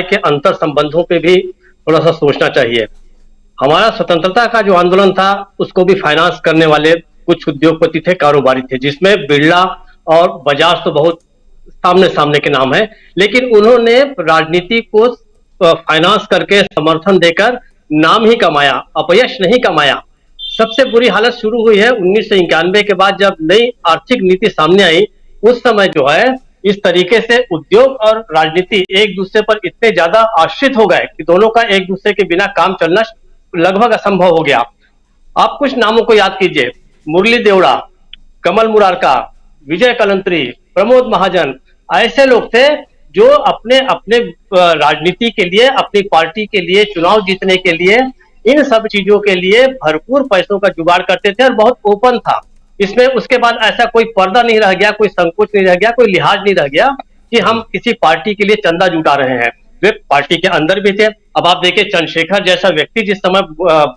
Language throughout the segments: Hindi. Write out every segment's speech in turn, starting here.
के अंतर संबंधों पे भी थोड़ा सा सोचना चाहिए। हमारा स्वतंत्रता का जो आंदोलन था उसको भी फाइनेंस करने वाले कुछ उद्योगपति थे, कारोबारी थे, जिसमें बिरला और बजाज तो बहुत सामने सामने के नाम है। लेकिन उन्होंने राजनीति को फाइनेंस करके समर्थन देकर नाम ही कमाया, अपयश नहीं कमाया। सबसे बुरी हालत शुरू हुई है 1991 के बाद, जब नई आर्थिक नीति सामने आई। उस समय जो है इस तरीके से उद्योग और राजनीति एक दूसरे पर इतने ज्यादा आश्रित हो गए कि दोनों का एक दूसरे के बिना काम चलना लगभग असंभव हो गया। आप कुछ नामों को याद कीजिए, मुरली देवड़ा, कमल मुरारका, विजय कलंत्री, प्रमोद महाजन, ऐसे लोग थे जो अपने अपने राजनीति के लिए, अपनी पार्टी के लिए, चुनाव जीतने के लिए, इन सब चीजों के लिए भरपूर पैसों का जुगाड़ करते थे और बहुत ओपन था इसमें। उसके बाद ऐसा कोई पर्दा नहीं रह गया, कोई संकोच नहीं रह गया, कोई लिहाज नहीं रह गया कि हम किसी पार्टी के लिए चंदा जुटा रहे हैं। वे पार्टी के अंदर भी थे। अब आप देखिए, चंद्रशेखर जैसा व्यक्ति जिस समय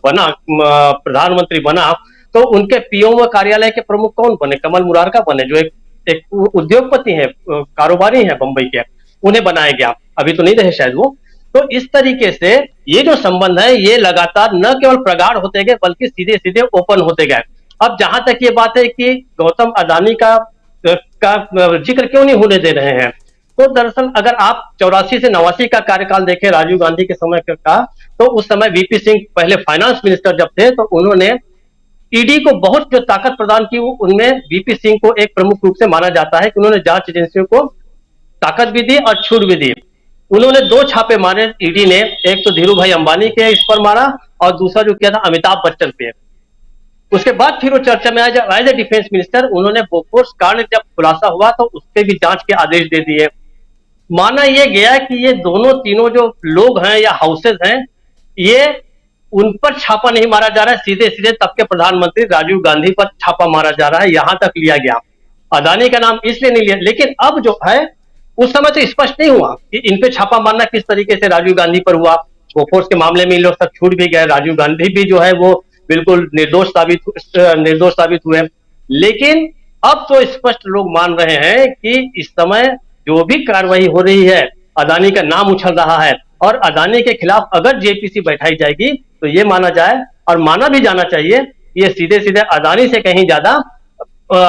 बना, प्रधानमंत्री बना, तो उनके पीओ कार्यालय के प्रमुख कौन बने? कमल मुरारका बने, जो एक उद्योगपति हैं, कारोबारी हैं बंबई के, उन्हें बनाया गया। अभी तो नहीं रहे शायद वो। तो इस तरीके से ये जो संबंध है ये लगातार न केवल प्रगाढ़ होते गए बल्कि सीधे सीधे ओपन होते गए। अब जहां तक ये बात है कि गौतम अडानी का जिक्र क्यों नहीं होने दे रहे हैं, तो दरअसल अगर आप 84 से 89 का कार्यकाल देखें राजीव गांधी के समय का, तो उस समय वीपी सिंह पहले फाइनेंस मिनिस्टर जब थे, तो उन्होंने ईडी को बहुत जो ताकत प्रदान की, उनमें वीपी सिंह को एक प्रमुख रूप से माना जाता है कि उन्होंने जांच एजेंसियों को ताकत भी दी और छूट भी दी। उन्होंने 2 छापे मारे ईडी ने, एक तो धीरू भाई अंबानी के इस पर मारा और दूसरा जो किया था अमिताभ बच्चन पे। उसके बाद फिर वो चर्चा में आया, एज ए डिफेंस मिनिस्टर उन्होंने बोफोर्स कांड जब खुलासा हुआ तो उस पर भी जांच के आदेश दे दिए। माना यह गया कि ये दोनों तीनों जो लोग हैं या हाउसेज हैं, ये उन पर छापा नहीं मारा जा रहा है, सीधे सीधे तब के प्रधानमंत्री राजीव गांधी पर छापा मारा जा रहा है, यहां तक लिया गया। अदानी का नाम इसलिए नहीं लिया, लेकिन अब जो है उस समय तो स्पष्ट नहीं हुआ कि इन पे छापा मारना किस तरीके से राजीव गांधी पर हुआ। बोफोर्स के मामले में इन लोग सब छूट भी गए, राजीव गांधी भी जो है वो बिल्कुल निर्दोष साबित हुए। लेकिन अब तो स्पष्ट लोग मान रहे हैं कि इस समय जो भी कार्रवाई हो रही है, अदानी का नाम उछल रहा है और अदानी के खिलाफ अगर जेपीसी बैठाई जाएगी तो ये माना जाए और माना भी जाना चाहिए, ये सीधे सीधे अदानी से कहीं ज्यादा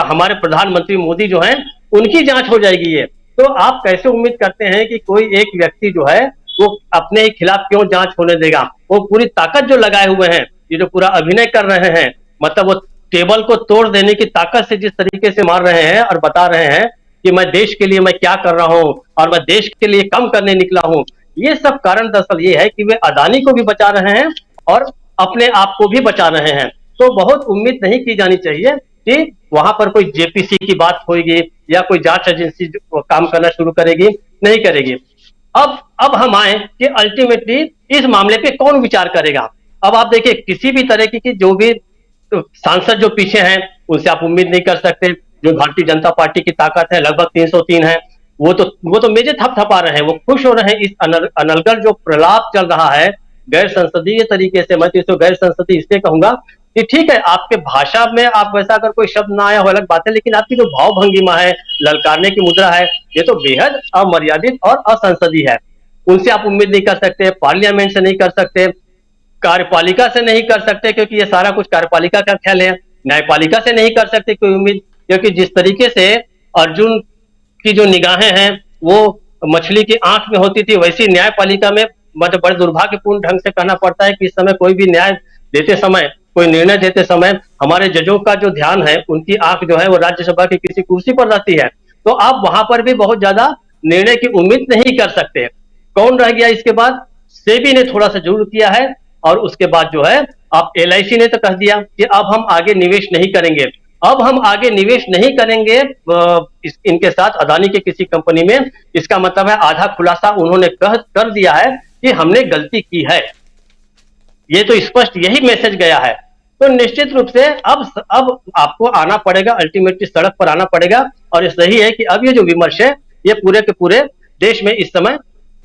हमारे प्रधानमंत्री मोदी जो हैं उनकी जांच हो जाएगी। ये तो आप कैसे उम्मीद करते हैं कि कोई एक व्यक्ति जो है वो अपने ही खिलाफ क्यों जांच होने देगा? वो पूरी ताकत जो लगाए हुए हैं, ये जो पूरा अभिनय कर रहे हैं, मतलब वो टेबल को तोड़ देने की ताकत से जिस तरीके से मार रहे हैं और बता रहे हैं कि मैं देश के लिए मैं क्या कर रहा हूं और मैं देश के लिए कम करने निकला हूं, ये सब कारण दरअसल ये है कि वे अदानी को भी बचा रहे हैं और अपने आप को भी बचा रहे हैं। तो बहुत उम्मीद नहीं की जानी चाहिए कि वहां पर कोई जेपीसी की बात होगी या कोई जांच एजेंसी काम करना शुरू करेगी, नहीं करेगी। अब हम आए कि अल्टीमेटली इस मामले पे कौन विचार करेगा। अब आप देखिए, किसी भी तरह की जो भी सांसद जो पीछे हैं उनसे आप उम्मीद नहीं कर सकते। जो भारतीय जनता पार्टी की ताकत है लगभग 303 है, वो तो मेजे थपथपा रहे हैं, वो खुश हो रहे हैं। इस अनलगढ़ जो प्रलाप चल रहा है गैर संसदीय तरीके से, मैं तो इसको गैर संसदीय इसलिए कहूंगा कि ठीक है, आपके भाषा में आप वैसा अगर कोई शब्द ना आया हो अलग बात है, लेकिन आपकी जो भाव भंगिमा है, ललकारने की मुद्रा है, ये तो बेहद अमर्यादित और असंसदीय है। उनसे आप उम्मीद नहीं कर सकते, पार्लियामेंट से नहीं कर सकते, कार्यपालिका से नहीं कर सकते क्योंकि ये सारा कुछ कार्यपालिका का ख्याल है, न्यायपालिका से नहीं कर सकते कोई उम्मीद, क्योंकि जिस तरीके से अर्जुन की जो निगाहें हैं वो मछली की आंख में होती थी, वैसी न्यायपालिका में मतलब बड़े दुर्भाग्यपूर्ण ढंग से कहना पड़ता है कि इस समय कोई भी न्याय देते समय, कोई निर्णय देते समय हमारे जजों का जो ध्यान है, उनकी आंख जो है वो राज्यसभा की किसी कुर्सी पर रहती है। तो आप वहां पर भी बहुत ज्यादा निर्णय की उम्मीद नहीं कर सकते। कौन रह गया इसके बाद? सेबी ने थोड़ा सा जरूर किया है और उसके बाद जो है आप एलआईसी ने तो कह दिया कि अब हम आगे निवेश नहीं करेंगे। अब हम आगे निवेश नहीं करेंगे इनके साथ अदानी के किसी कंपनी में, इसका मतलब है आधा खुलासा उन्होंने कर दिया है कि हमने गलती की है। ये तो स्पष्ट यही मैसेज गया है। तो निश्चित रूप से अब आपको आना पड़ेगा, अल्टीमेटली सड़क पर आना पड़ेगा। और ये सही है कि अब ये जो विमर्श है ये पूरे के पूरे देश में इस समय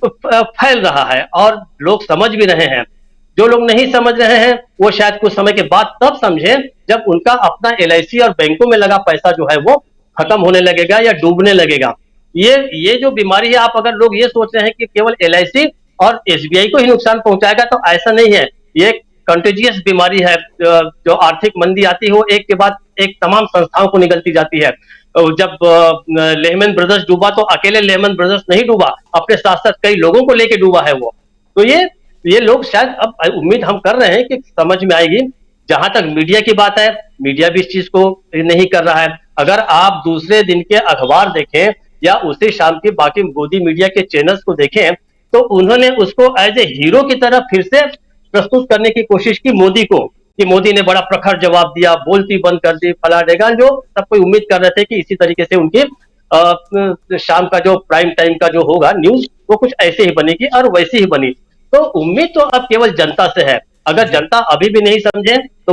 फैल रहा है और लोग समझ भी रहे हैं। जो लोग नहीं समझ रहे हैं वो शायद कुछ समय के बाद तब समझे जब उनका अपना एलआईसी और बैंकों में लगा पैसा जो है वो खत्म होने लगेगा या डूबने लगेगा। ये जो बीमारी है, आप अगर लोग ये सोच रहे हैं कि केवल एलआईसी और एसबीआई को ही नुकसान पहुंचाएगा, तो ऐसा नहीं है। ये कंटेजियस बीमारी है। जो आर्थिक मंदी आती है वो एक के बाद एक तमाम संस्थाओं को निगलती जाती है। जब लेहमैन ब्रदर्स डूबा तो अकेले लेहमैन ब्रदर्स नहीं डूबा, अपने साथ साथ कई लोगों को लेके डूबा है वो। तो ये लोग शायद, अब उम्मीद हम कर रहे हैं कि समझ में आएगी। जहां तक मीडिया की बात है, मीडिया भी इस चीज को नहीं कर रहा है। अगर आप दूसरे दिन के अखबार देखें या उसी शाम की बाकी गोदी मीडिया के चैनल्स को देखें, तो उन्होंने उसको एज ए हीरो की तरह फिर से प्रस्तुत करने की कोशिश की मोदी को, कि मोदी ने बड़ा प्रखर जवाब दिया, बोलती बंद कर दी, फला डेगान। जो सब कोई उम्मीद कर रहे थे कि इसी तरीके से उनकी शाम का जो प्राइम टाइम का जो होगा न्यूज, वो कुछ ऐसे ही बनेगी और वैसी ही बनी। तो उम्मीद तो अब केवल जनता से है। अगर जी। जनता अभी भी नहीं समझे तो